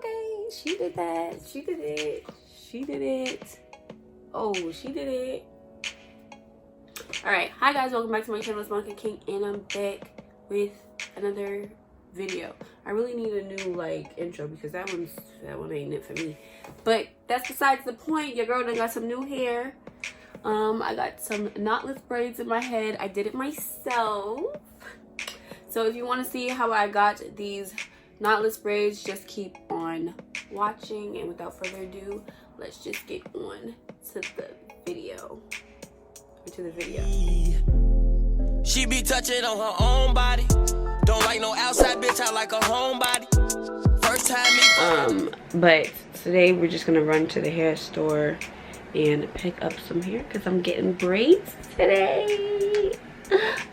Okay, she did that. She did it. She did it. Oh, she did it. Alright, hi guys, welcome back to my channel. It's Monica King, and I'm back with another video. I really need a new like intro because that one ain't it for me. But that's besides the point. Your girl done got some new hair. I got some knotless braids in my head. I did it myself. So if you want to see how I got these knotless braids, just keep on watching. And without further ado, let's just get on to the video. She be touching on her own body. Don't like no outside bitch, I like a homebody. First time me. But today we're just gonna run to the hair store and pick up some hair because I'm getting braids today.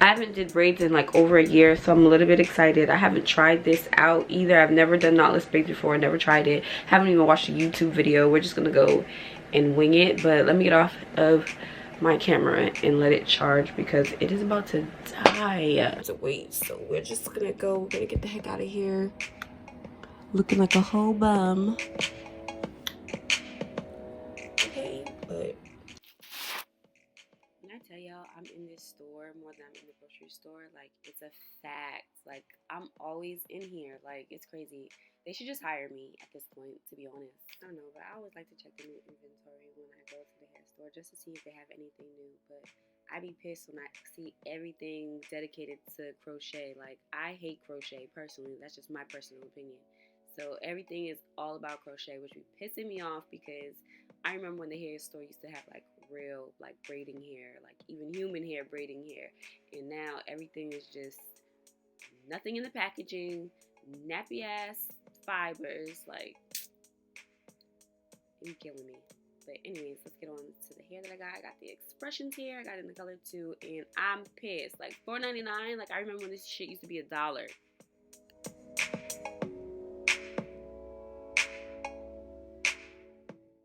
I haven't did braids in like over a year, so I'm a little bit excited. I haven't tried this out either. I've never done knotless braids before. I never tried it. Haven't even watched a YouTube video. We're just gonna go and wing it. But let me get off of my camera and let it charge because it is about to die. So wait, so we're just gonna go. We're gonna get the heck out of here looking like a whole bum. Okay, but when I tell y'all I'm in this store more than I'm in the grocery store, like it's a fact. Like I'm always in here. Like it's crazy. They should just hire me at this point, to be honest. I don't know, but I always like to check the new inventory when I go to the hair store just to see if they have anything new. But I be pissed when I see everything dedicated to crochet. Like I hate crochet personally. That's just my personal opinion. So everything is all about crochet, which be pissing me off because I remember when the hair store used to have like real like braiding hair, like even human hair braiding hair, and now everything is just nothing in the packaging, nappy ass fibers, like it's killing me. But anyways, let's get on to the hair that I got. I got the expressions here. I got it in the color 2, and I'm pissed. Like $4.99. Like I remember when this shit used to be $1.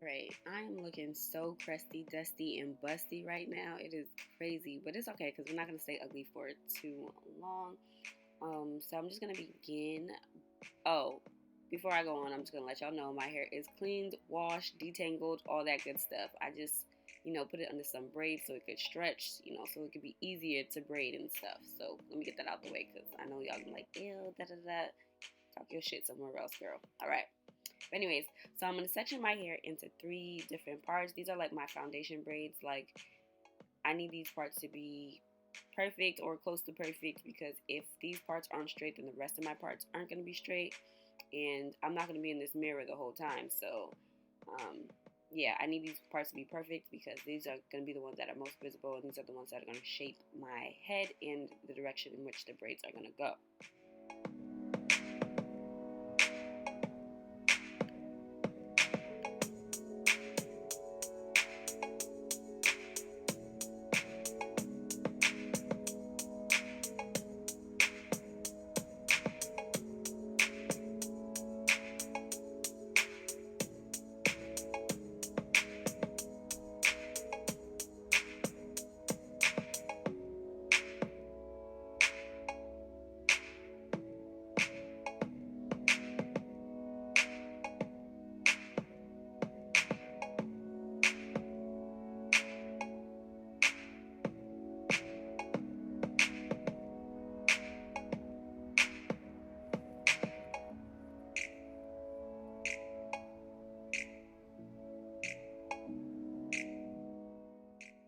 Right, I'm looking so crusty, dusty, and busty right now. It is crazy, but it's okay because we're not gonna stay ugly for too long. So I'm just gonna begin. Oh, before I go on, I'm just gonna let y'all know my hair is cleaned, washed, detangled, all that good stuff. I just, put it under some braids so it could stretch, so it could be easier to braid and stuff. So let me get that out the way because I know y'all be like, ew, da da da. Talk your shit somewhere else, girl. All right. But anyways, so I'm gonna section my hair into 3 different parts. These are like my foundation braids. Like I need these parts to be perfect or close to perfect because if these parts aren't straight, then the rest of my parts aren't going to be straight, and I'm not going to be in this mirror the whole time. So yeah, I need these parts to be perfect because these are going to be the ones that are most visible, and these are the ones that are going to shape my head and the direction in which the braids are going to go.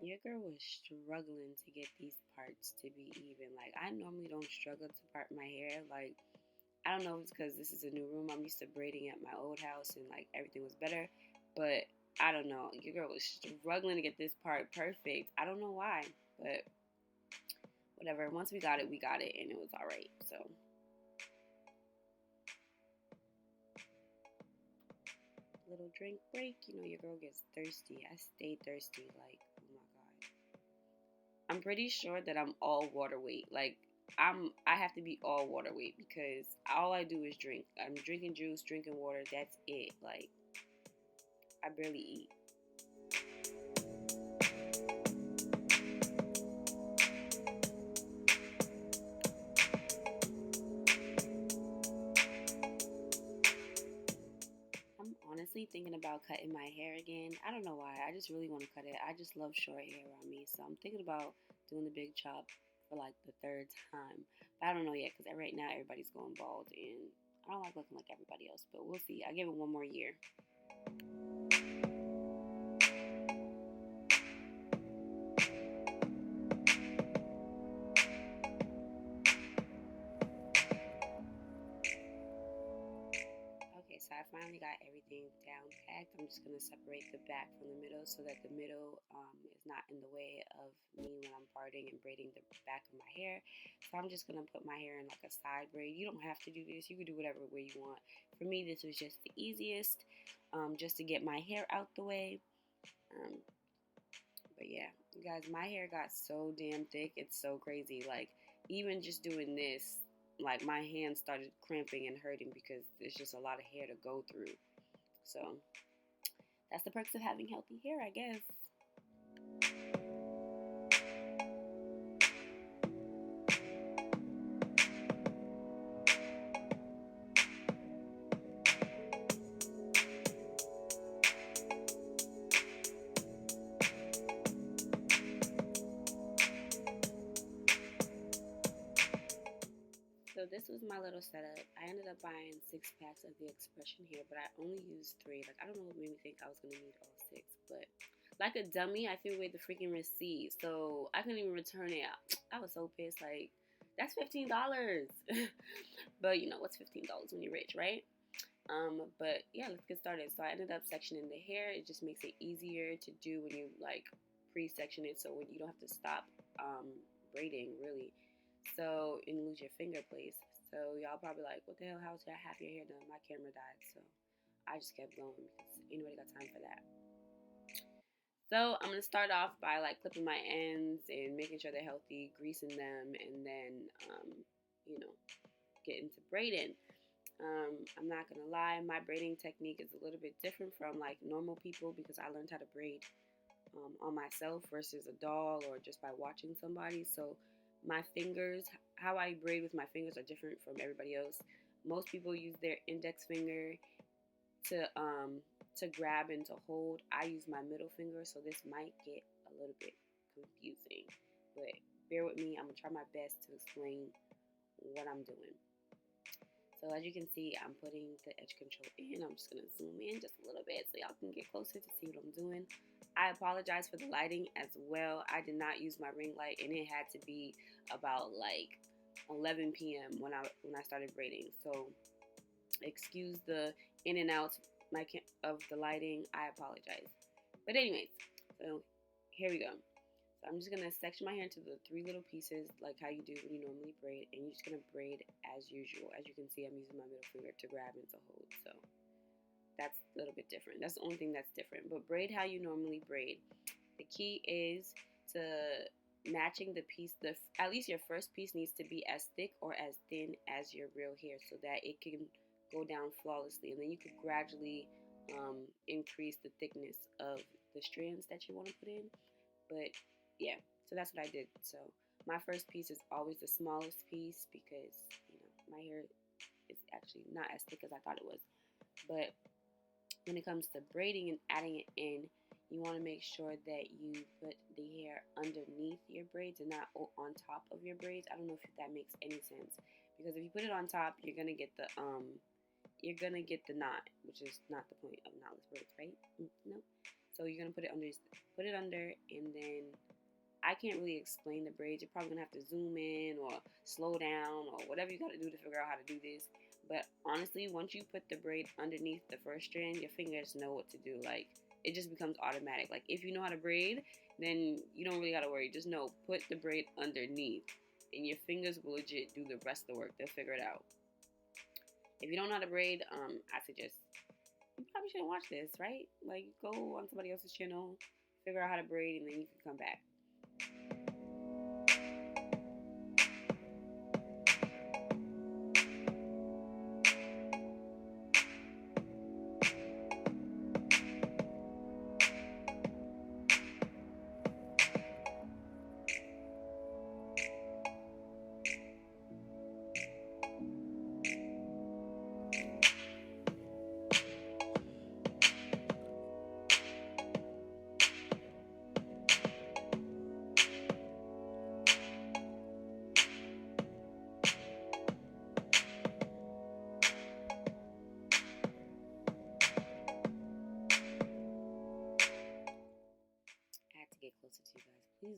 Your girl was struggling to get these parts to be even. Like, I normally don't struggle to part my hair. Like, I don't know if it's because this is a new room. I'm used to braiding at my old house and, like, everything was better. But, I don't know. Your girl was struggling to get this part perfect. I don't know why. But, whatever. Once we got it, and it was alright. So, little drink break. Your girl gets thirsty. I stay thirsty. Like, oh my god. I'm pretty sure that I'm all water weight. Like I have to be all water weight because all I do is drink. I'm drinking juice, drinking water. That's it. Like I barely eat. honestly thinking about cutting my hair again. I don't know why. I just really want to cut it. I just love short hair around me. So I'm thinking about doing the big chop for like the third time. But I don't know yet because right now everybody's going bald and I don't like looking like everybody else. But we'll see. I give it one more year. Okay, so I finally got everything down packed. I'm just going to separate the back from the middle so that the middle is not in the way of me when I'm parting and braiding the back of my hair. So I'm just going to put my hair in like a side braid. You don't have to do this. You can do whatever way you want. For me, this was just the easiest, just to get my hair out the way. But yeah, you guys, my hair got so damn thick. It's so crazy. Like, even just doing this, like, my hands started cramping and hurting because there's just a lot of hair to go through. So, that's the perks of having healthy hair, I guess. So this was my little setup. I ended up buying 6 packs of the expression hair, but I only used 3. Like, I don't know what made me think I was going to need all 6. But like a dummy, I threw away the freaking receipt. So I couldn't even return it. I was so pissed. Like, that's $15. But, you know, what's $15 when you're rich, right? But yeah, let's get started. So I ended up sectioning the hair. It just makes it easier to do when you, like, pre-section it. So when you don't have to stop braiding, really. So, and lose your finger place. So, y'all probably like, what the hell, how's that half your hair done? My camera died, so I just kept going because anybody got time for that. So, I'm going to start off by, like, clipping my ends and making sure they're healthy, greasing them, and then, you know, get into braiding. I'm not going to lie, my braiding technique is a little bit different from, like, normal people because I learned how to braid on myself versus a doll or just by watching somebody. So, my fingers, how I braid with my fingers are different from everybody else. Most people use their index finger to grab and to hold. I use my middle finger, so this might get a little bit confusing. But bear with me, I'm gonna try my best to explain what I'm doing. So as you can see, I'm putting the edge control in. I'm just gonna zoom in just a little bit so y'all can get closer to see what I'm doing. I apologize for the lighting as well. I did not use my ring light, and it had to be about like 11 p.m. when I started braiding. So excuse the in and outs of the lighting. I apologize. But anyways, so here we go. So I'm just gonna section my hair into the 3 little pieces, like how you do when you normally braid, and you're just gonna braid as usual. As you can see, I'm using my middle finger to grab and to hold. So that's a little bit different. That's the only thing that's different. But braid how you normally braid. The key is to matching the piece. At least your first piece needs to be as thick or as thin as your real hair so that it can go down flawlessly. And then you could gradually increase the thickness of the strands that you want to put in. But yeah, so that's what I did. So my first piece is always the smallest piece because, you know, my hair is actually not as thick as I thought it was. But when it comes to braiding and adding it in, you want to make sure that you put the hair underneath your braids and not on top of your braids. I don't know if that makes any sense, because if you put it on top, you're gonna get the knot, which is not the point of knotless braids, right? No. So you're gonna put it under, and then I can't really explain the braids. You're probably gonna have to zoom in or slow down or whatever you gotta do to figure out how to do this. But honestly, once you put the braid underneath the first strand, your fingers know what to do. Like, it just becomes automatic. Like, if you know how to braid, then you don't really gotta worry. Just know, put the braid underneath, and your fingers will legit do the rest of the work. They'll figure it out. If you don't know how to braid, I suggest you probably shouldn't watch this, right? Like, go on somebody else's channel, figure out how to braid, and then you can come back.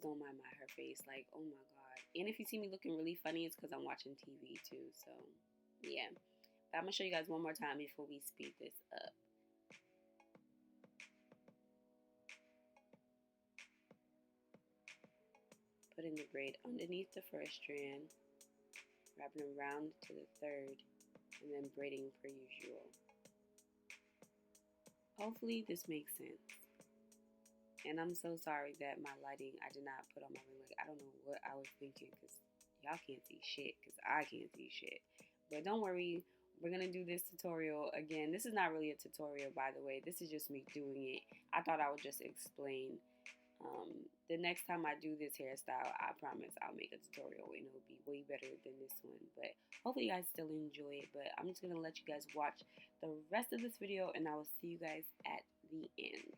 don't mind her face. Like, oh my god. And if you see me looking really funny, it's because I'm watching TV too. So yeah, but I'm gonna show you guys one more time before we speed this up. Putting the braid underneath the first strand, wrapping around to the third, and then braiding per usual. Hopefully this makes sense. And I'm so sorry that my lighting, I did not put on my ring light. I don't know what I was thinking, because y'all can't see shit, because I can't see shit. But don't worry, we're going to do this tutorial again. This is not really a tutorial, by the way. This is just me doing it. I thought I would just explain. The next time I do this hairstyle, I promise I'll make a tutorial and it'll be way better than this one. But hopefully you guys still enjoy it. But I'm just going to let you guys watch the rest of this video, and I will see you guys at the end.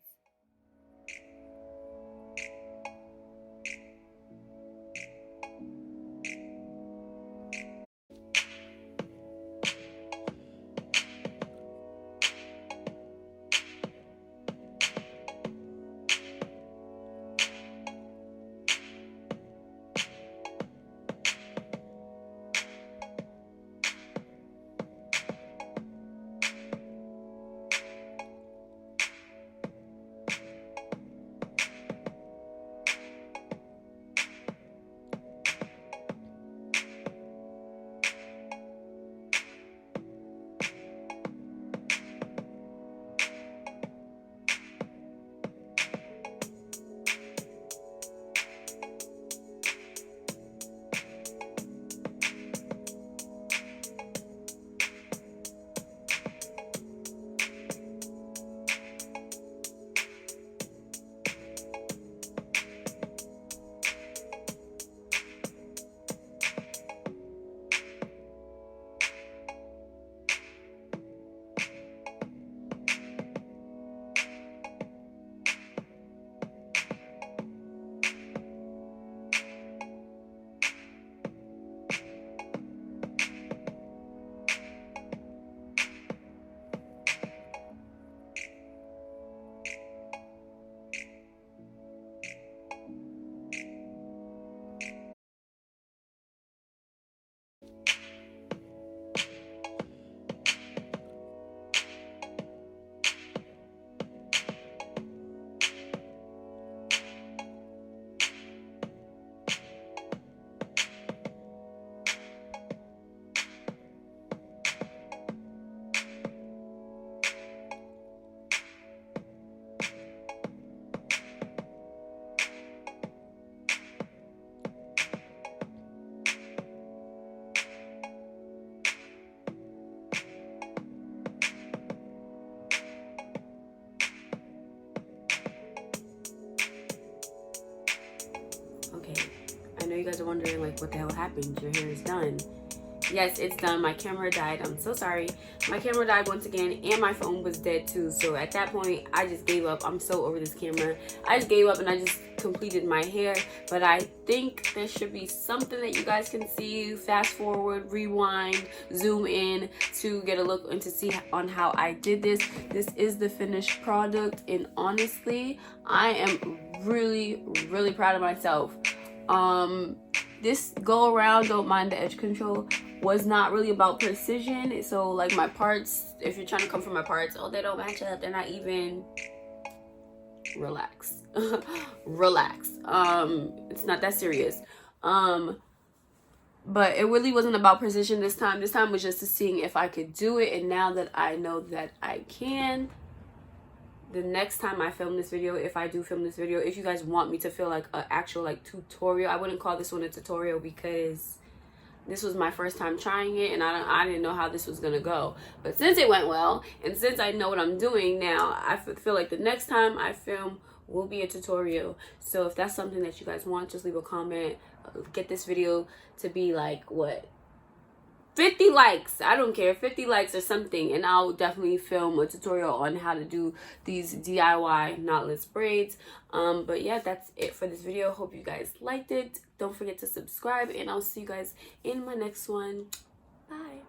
Okay, I know you guys are wondering, like, what the hell happened? Your hair is done. Yes, it's done. My camera died. I'm so sorry. My camera died once again, and my phone was dead too. So at that point, I just gave up. I'm so over this camera. I just gave up and I just completed my hair. But I think there should be something that you guys can see. Fast forward, rewind, zoom in to get a look and to see on how I did this. This is the finished product, and honestly, I am really, really proud of myself. This go around, don't mind the edge control, was not really about precision. So like my parts, if you're trying to come from my parts, oh, they don't match up, they're not even, relax. Relax. It's not that serious. But it really wasn't about precision this time. This time was just to seeing if I could do it, and now that I know that I can, the next time I film this video, if I do film this video, if you guys want me to feel like an actual like tutorial, I wouldn't call this one a tutorial because this was my first time trying it, and I didn't know how this was gonna go. But since it went well, and since I know what I'm doing now, I feel like the next time I film will be a tutorial. So if that's something that you guys want, just leave a comment. Get this video to be like, what, 50 likes, I don't care, 50 likes or something, and I'll definitely film a tutorial on how to do these DIY knotless braids. But yeah, that's it for this video. Hope you guys liked it. Don't forget to subscribe, and I'll see you guys in my next one. Bye.